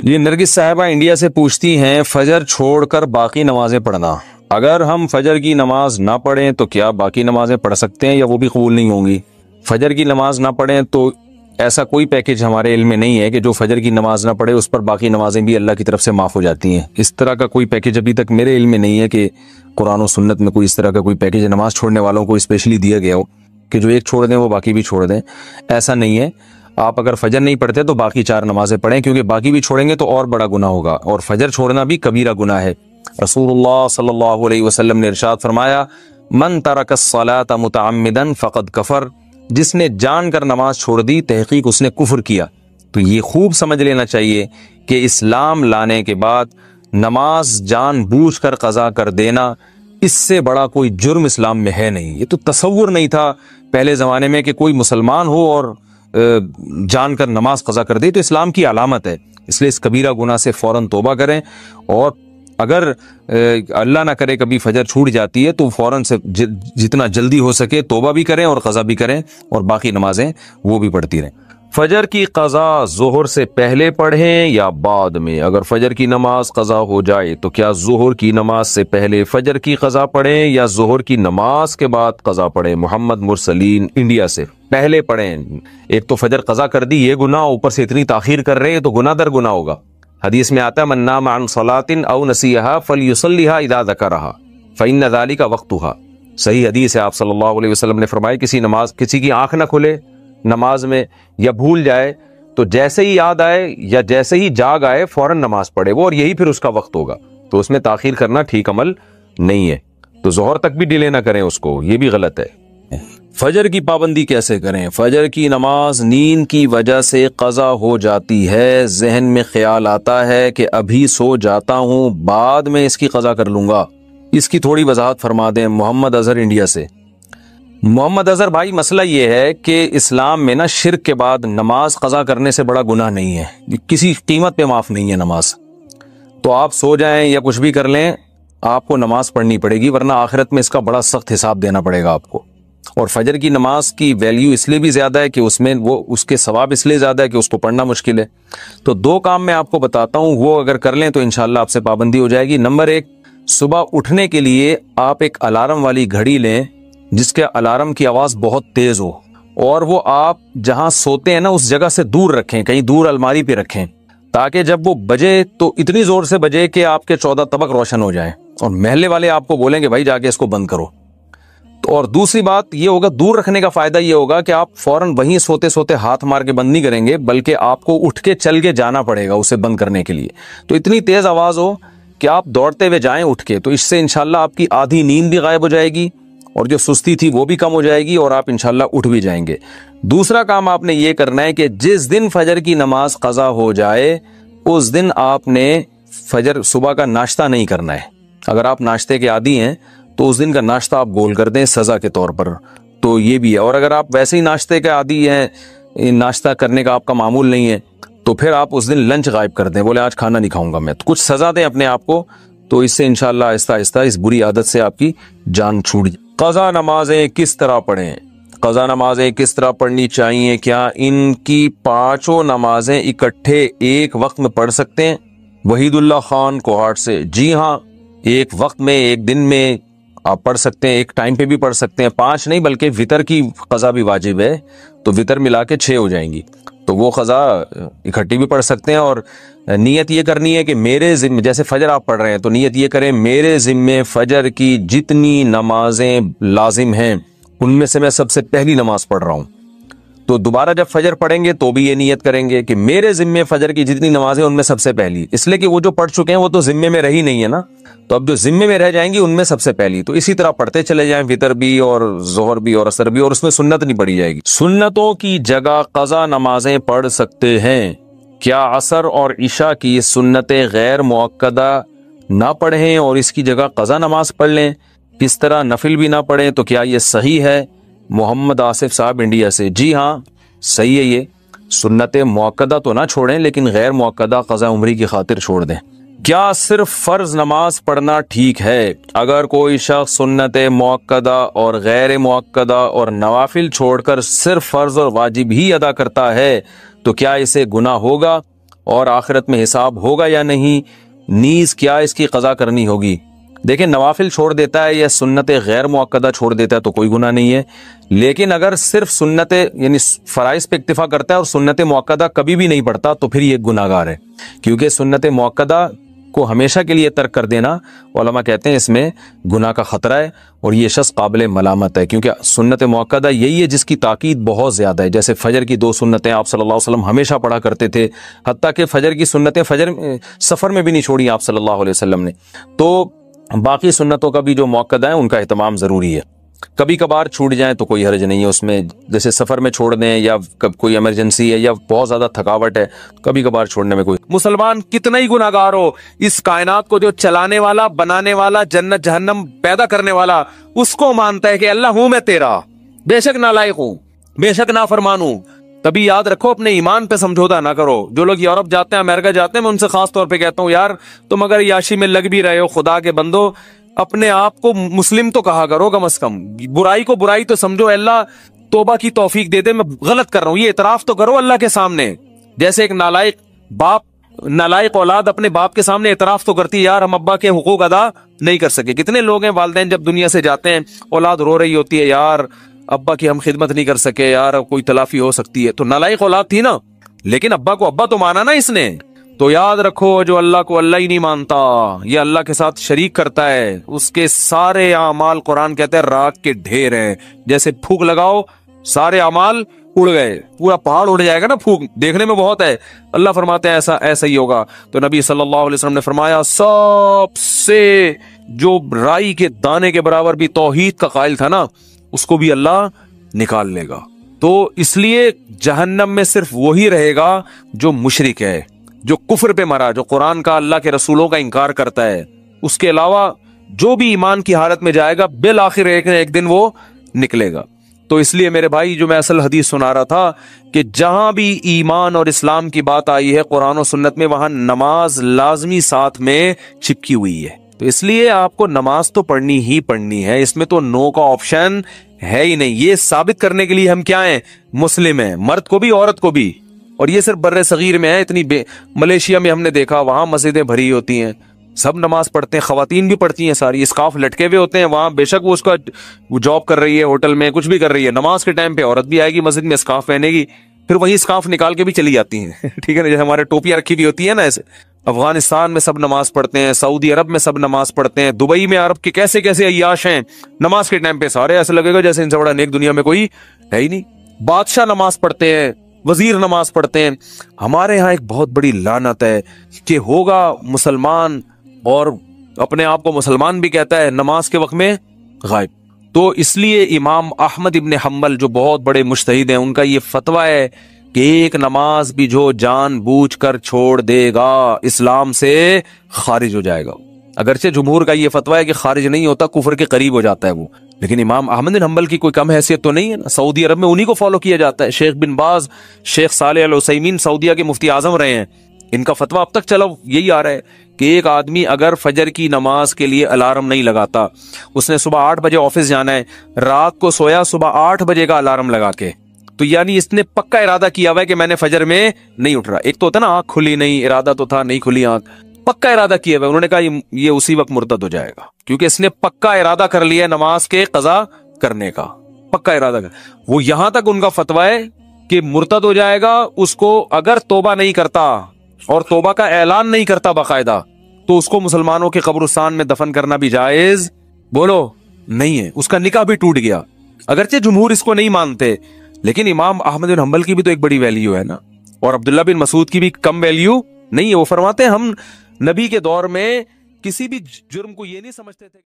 یہ نرگس صاحبہ انڈیا سے پوچھتی ہیں فجر چھوڑ کر باقی نمازیں پڑھنا، اگر ہم فجر کی نماز نہ پڑھیں تو کیا باقی نمازیں پڑھ سکتے ہیں یا وہ بھی قبول نہیں ہوں گی؟ فجر کی نماز نہ پڑھیں تو ایسا کوئی پیکج ہمارے علم میں نہیں ہے کہ جو فجر کی نماز نہ پڑھے اس پر باقی نمازیں بھی اللہ کی طرف سے معاف ہو جاتی ہیں۔ اس طرح کا کوئی پیکج ابھی تک میرے علم میں نہیں ہے کہ قرآن و سنت میں کوئی اس طرح کا کوئی پیکج نماز چھوڑنے والوں کو اسپیشلی دیا گیا ہو کہ جو ایک چھوڑ دیں وہ باقی بھی چھوڑ دیں، ایسا نہیں ہے۔ آپ اگر فجر نہیں پڑھتے تو باقی 4 نمازیں پڑھیں، کیونکہ باقی بھی چھوڑیں گے تو اور بڑا گناہ ہوگا، اور فجر چھوڑنا بھی کبیرہ گناہ ہے۔ رسول اللہ صلی اللہ علیہ وسلم نے ارشاد فرمایا، من ترک الصلاۃ متعمدا فقد کفر، جس نے جان کر نماز چھوڑ دی تحقیق اس نے کفر کیا۔ تو یہ خوب سمجھ لینا چاہیے کہ اسلام لانے کے بعد نماز جان بوجھ کر قضا کر دینا، اس سے بڑا کوئی جرم اسلام میں ہے نہیں۔ یہ تو تصور نہیں تھا پہلے زمانے میں کہ کوئی مسلمان ہو اور جان کر نماز قضا کر دے، تو اسلام کی علامت ہے۔ اس لیے اس کبیرہ گناہ سے فوراً توبہ کریں، اور اگر اللہ نہ کرے کبھی فجر چھوٹ جاتی ہے تو فوراً سے جتنا جلدی ہو سکے توبہ بھی کریں اور قضا بھی کریں، اور باقی نمازیں وہ بھی پڑھتی رہیں۔ فجر کی قضا ظہر سے پہلے پڑھیں یا بعد میں؟ اگر فجر کی نماز قضا ہو جائے تو کیا ظہر کی نماز سے پہلے فجر کی قضا پڑھیں یا ظہر کی نماز کے بعد قضا پڑھیں؟ محمد مرسلین انڈیا سے۔ پہلے پڑھیں۔ ایک تو فجر قضا کر دی، یہ گناہ، اوپر سے اتنی تاخیر کر رہے ہیں تو گناہ در گناہ ہوگا۔ حدیث میں آتا ہے من نام عن صلاۃ او نسیھا فلیصلیھا اذا ذکرھا فإن ذلک وقتھا۔ صحیح حدیث ہے، آپ صلی اللہ علیہ وسلم نے فرمایا کسی کی آنکھ نہ کھلے نماز میں یا بھول جائے تو جیسے ہی یاد آئے یا جیسے ہی جاگ آئے فوراً نماز پڑھے وہ، اور یہی پھر اس کا وقت ہوگا۔ تو اس میں تاخیر کرنا ٹھیک عمل نہیں ہے، تو ظہر تک بھی ڈیلے نہ کریں اس کو، یہ بھی غلط ہے۔ فجر کی پابندی کیسے کریں؟ فجر کی نماز نیند کی وجہ سے قضا ہو جاتی ہے، ذہن میں خیال آتا ہے کہ ابھی سو جاتا ہوں بعد میں اس کی قضا کر لوں گا، اس کی تھوڑی وضاحت فرما دیں۔ محمد اظہر انڈیا سے۔ محمد اظہر بھائی، مسئلہ یہ ہے کہ اسلام میں نا شرک کے بعد نماز قضا کرنے سے بڑا گناہ نہیں ہے، کسی قیمت پہ معاف نہیں ہے نماز۔ تو آپ سو جائیں یا کچھ بھی کر لیں، آپ کو نماز پڑھنی پڑے گی، ورنہ آخرت میں اس کا بڑا سخت حساب دینا پڑے گا آپ کو۔ اور فجر کی نماز کی ویلیو اس لیے بھی زیادہ ہے کہ اس میں اس کے ثواب اس لیے زیادہ ہے کہ اس کو پڑھنا مشکل ہے۔ تو 2 کام میں آپ کو بتاتا ہوں، وہ اگر کر لیں تو انشاءاللہ آپ سے پابندی ہو جائے گی۔ نمبر 1، صبح اٹھنے کے لیے آپ ایک الارم والی گھڑی لیں جس کے الارم کی آواز بہت تیز ہو، اور وہ آپ جہاں سوتے ہیں نا اس جگہ سے دور رکھیں، کہیں دور الماری پہ رکھیں، تاکہ جب وہ بجے تو اتنی زور سے بجے کہ آپ کے 14 طبق روشن ہو جائیں، اور محلے والے آپ کو بولیں کہ بھائی جا کے اس کو بند کرو۔ تو اور دوسری بات یہ ہوگا، دور رکھنے کا فائدہ یہ ہوگا کہ آپ فوراً وہیں سوتے سوتے ہاتھ مار کے بند نہیں کریں گے، بلکہ آپ کو اٹھ کے چل کے جانا پڑے گا اسے بند کرنے کے لیے۔ تو اتنی تیز آواز ہو کہ آپ دوڑتے ہوئے جائیں اٹھ کے، تو اس سے انشاءاللہ آپ کی آدھی نیند بھی غائب ہو جائے گی، اور جو سستی تھی وہ بھی کم ہو جائے گی، اور آپ انشاءاللہ اٹھ بھی جائیں گے۔ دوسرا کام آپ نے یہ کرنا ہے کہ جس دن فجر کی نماز قضا ہو جائے اس دن آپ نے فجر صبح کا ناشتہ نہیں کرنا ہے۔ اگر آپ ناشتے کے عادی ہیں تو اس دن کا ناشتہ آپ گول کر دیں سزا کے طور پر، تو یہ بھی ہے۔ اور اگر آپ ویسے ہی ناشتے کے عادی ہیں، ناشتہ کرنے کا آپ کا معمول نہیں ہے، تو پھر آپ اس دن لنچ غائب کر دیں، بولے آج کھانا نہیں کھاؤں گا میں، تو کچھ سزا دیں اپنے آپ کو، تو اس سے انشاءاللہ آہستہ آہستہ اس بری عادت سے آپ کی جان چھوٹ جائے۔ قضا نمازیں کس طرح پڑھیں؟ قضا نمازیں کس طرح پڑھنی چاہیے؟ کیا ان کی 5 نمازیں اکٹھے ایک وقت میں پڑھ سکتے ہیں؟ وحید اللہ خان کوہاٹ سے۔ جی ہاں، ایک وقت میں، ایک دن میں آپ پڑھ سکتے ہیں، ایک ٹائم پہ بھی پڑھ سکتے ہیں۔ 5 نہیں بلکہ وطر کی قضا بھی واجب ہے، تو وطر ملا کے 6 ہو جائیں گی، تو وہ قضا اکٹھی بھی پڑھ سکتے ہیں۔ اور نیت یہ کرنی ہے کہ میرے ذمے، جیسے فجر آپ پڑھ رہے ہیں تو نیت یہ کریں میرے ذمے فجر کی جتنی نمازیں لازم ہیں ان میں سے میں سب سے پہلی نماز پڑھ رہا ہوں۔ تو دوبارہ جب فجر پڑھیں گے تو بھی یہ نیت کریں گے کہ میرے ذمے فجر کی جتنی نمازیں ان میں سب سے پہلی، اس لیے کہ وہ جو پڑھ چکے ہیں وہ تو ذمے میں رہی نہیں ہے نا، تو اب جو ذمے میں رہ جائیں گی ان میں سب سے پہلی۔ تو اسی طرح پڑھتے چلے جائیں، وطر بھی اور ظہر بھی اور عصر بھی، اور اس میں سنت نہیں پڑھی جائے گی۔ سنتوں کی جگہ قضا نمازیں پڑھ سکتے ہیں؟ کیا عصر اور عشاء کی سنتیں غیر مؤکدہ نہ پڑھیں اور اس کی جگہ قضا نماز پڑھ لیں؟ کس طرح نفل بھی نہ پڑھیں تو کیا یہ صحیح ہے؟ محمد آصف صاحب انڈیا سے۔ جی ہاں، صحیح ہے، یہ سنت مؤکدہ تو نہ چھوڑیں لیکن غیر مؤکدہ قضا عمری کی خاطر چھوڑ دیں۔ کیا صرف فرض نماز پڑھنا ٹھیک ہے؟ اگر کوئی شخص سنت مؤکدہ اور غیر مؤکدہ اور نوافل چھوڑ کر صرف فرض اور واجب ہی ادا کرتا ہے تو کیا اسے گناہ ہوگا؟ اور آخرت میں حساب ہوگا یا نہیں، نیز کیا اس کی قضا کرنی ہوگی۔ دیکھیں نوافل چھوڑ دیتا ہے یا سنت غیر مؤکدہ چھوڑ دیتا ہے تو کوئی گناہ نہیں ہے، لیکن اگر صرف سنت یعنی فرائض پہ اکتفا کرتا ہے اور سنت مؤکدہ کبھی بھی نہیں پڑھتا تو پھر یہ گناہ گار ہے، کیونکہ سنت مؤکدہ کو ہمیشہ کے لیے ترک کر دینا علماء کہتے ہیں اس میں گناہ کا خطرہ ہے اور یہ شخص قابل ملامت ہے، کیونکہ سنت مؤکدہ یہی ہے جس کی تاکید بہت زیادہ ہے۔ جیسے فجر کی 2 سنتیں آپ صلی اللہ علیہ وسلم ہمیشہ پڑھا کرتے تھے، حتیٰ کہ فجر کی سنتیں سفر میں بھی نہیں چھوڑی آپ صلی اللہ علیہ وسلم نے، تو باقی سنتوں کا بھی جو مؤکدہ ہیں ان کا اہتمام ضروری ہے۔ کبھی کبھار چھوٹ جائیں تو کوئی حرج نہیں ہے اس میں، جیسے سفر میں چھوڑ دیں یا کوئی ایمرجنسی ہے یا بہت زیادہ تھکاوٹ ہے، کبھی کبھار چھوڑنے میں کوئی۔ مسلمان کتنا ہی گناہ گار ہو، اس کائنات کو جو چلانے والا، بنانے والا، جنت جہنم پیدا کرنے والا، اس کو مانتا ہے کہ اللہ ہوں میں تیرا، بے شک نالائق ہوں، بے شک نافرمان ہوں۔ تبھی یاد رکھو اپنے ایمان پہ سمجھوتا نہ کرو۔ جو لوگ یورپ جاتے ہیں، امریکہ جاتے ہیں، میں ان سے خاص طور پہ کہتا ہوں یار تم اگر یاشی میں لگ بھی رہے ہو، خدا کے بندو اپنے آپ کو مسلم تو کہا کرو، کم از کم برائی کو برائی تو سمجھو، اللہ توبہ کی توفیق دے دے میں غلط کر رہا ہوں، یہ اعتراف تو کرو اللہ کے سامنے۔ جیسے ایک نالائق باپ، نالائق اولاد اپنے باپ کے سامنے اعتراف تو کرتی ہے یار ہم ابا کے حقوق ادا نہیں کر سکے۔ کتنے لوگ ہیں والدین جب دنیا سے جاتے ہیں اولاد رو رہی ہوتی ہے یار ابا کی ہم خدمت نہیں کر سکے، یار کوئی تلافی ہو سکتی ہے، تو نالائق اولاد تھی نا، لیکن ابا کو ابا تو مانا نا اس نے۔ تو یاد رکھو جو اللہ کو اللہ ہی نہیں مانتا، یہ اللہ کے ساتھ شریک کرتا ہے، اس کے سارے اعمال قرآن کہتا ہے راکھ کے ڈھیر ہیں، جیسے پھونک لگاؤ سارے اعمال اڑ گئے، پورا پہاڑ اڑ جائے گا نا، پھونک دیکھنے میں بہت ہے، اللہ فرماتے ہیں ایسا ہی ہوگا۔ تو نبی صلی اللہ علیہ وسلم نے فرمایا سب سے جو رائی کے دانے کے برابر بھی توحید کا قائل تھا نا، اس کو بھی اللہ نکال لے گا۔ تو اس لیے جہنم میں صرف وہی رہے گا جو مشرک ہے، جو کفر پہ مرا، جو قرآن کا، اللہ کے رسولوں کا انکار کرتا ہے۔ اس کے علاوہ جو بھی ایمان کی حالت میں جائے گا بالآخر ایک دن وہ نکلے گا۔ تو اس لیے میرے بھائی جو میں اصل حدیث سنا رہا تھا کہ جہاں بھی ایمان اور اسلام کی بات آئی ہے قرآن و سنت میں، وہاں نماز لازمی ساتھ میں چپکی ہوئی ہے۔ تو اس لیے آپ کو نماز تو پڑھنی ہی پڑھنی ہے، اس میں تو نو کا آپشن ہے ہی نہیں۔ یہ ثابت کرنے کے لیے ہم کیا ہیں؟ مسلم ہیں، مرد کو بھی عورت کو بھی۔ اور یہ صرف بر صغیر میں ہے، ملیشیا میں ہم نے دیکھا وہاں مسجدیں بھری ہوتی ہیں، سب نماز پڑھتے ہیں، خواتین بھی پڑھتی ہیں ساری، اسکارف لٹکے ہوئے ہوتے ہیں وہاں، بے شک وہ جاب کر رہی ہے، ہوٹل میں کچھ بھی کر رہی ہے، نماز کے ٹائم پہ عورت بھی آئے گی مسجد میں اسکارف پہنے گی، پھر وہی اسکارف نکال کے بھی چلی جاتی ہیں ٹھیک ہے نا، جیسے ہمارے ٹوپیاں رکھی ہوئی ہوتی ہیں نا ایسے۔ افغانستان میں سب نماز پڑھتے ہیں، سعودی عرب میں سب نماز پڑھتے ہیں، دبئی میں عرب کے کیسے کیسے عیاش ہیں، نماز کے ٹائم پہ سارے ایسے لگے گا جیسے ان سے بڑا نیک دنیا میں کوئی ہے ہی نہیں۔ بادشاہ نماز پڑھتے ہیں، وزیر نماز پڑھتے ہیں۔ ہمارے ہاں ایک بہت بڑی لعنت ہے کہ ہوگا مسلمان اور اپنے آپ کو مسلمان بھی کہتا ہے، نماز کے وقت میں غائب۔ تو اس لیے امام احمد ابن حنبل جو بہت بڑے مجتہد ہیں، ان کا یہ فتویٰ ہے کہ ایک نماز بھی جو جان بوجھ کر چھوڑ دے گا اسلام سے خارج ہو جائے گا۔ اگرچہ جمہور کا یہ فتویٰ ہے کہ خارج نہیں ہوتا، کفر کے قریب ہو جاتا ہے وہ، لیکن امام احمد بن حنبل کی کوئی کم حیثیت تو نہیں ہے نا۔ سعودی عرب میں انہی کو فالو کیا جاتا ہے، شیخ بن باز، شیخ صالح العثیمین سعودیہ کے مفتی اعظم رہے ہیں، ان کا فتویٰ اب تک چلا یہی آ رہا ہے کہ ایک آدمی اگر فجر کی نماز کے لیے الارم نہیں لگاتا، اس نے صبح 8 بجے آفس جانا ہے، رات کو سویا صبح 8 بجے کا الارم لگا کے، تو یعنی اس نے پکا ارادہ کیا ہوا ہے کہ میں نے فجر میں نہیں اٹھ رہا۔ ایک تو ہوتا نا آنکھ کھلی نہیں، ارادہ تو تھا نہیں کھلی آنکھ، پکا ارادہ کیا ہوا ہے، انہوں نے کہا یہ اسی وقت مرتد ہو جائے گا، کیونکہ اس نے پکا ارادہ کر لیا نماز کے قضا کرنے کا، پکا ارادہ کر۔ وہ یہاں تک ان کا فتویٰ ہے کہ مرتد ہو جائے گا، اس کو اگر توبہ نہیں کرتا اور توبہ کا اعلان نہیں کرتا باقاعدہ، تو اس کو مسلمانوں کے قبرستان میں دفن کرنا بھی جائز بولو نہیں ہے، اس کا نکاح بھی ٹوٹ گیا۔ اگرچہ جمہور اس کو نہیں مانتے، لیکن امام احمد بن حنبل کی بھی تو ایک بڑی ویلیو ہے نا، اور عبداللہ بن مسعود کی بھی کم ویلیو نہیں ہے۔ وہ فرماتے ہیں ہم نبی کے دور میں کسی بھی جرم کو یہ نہیں سمجھتے تھے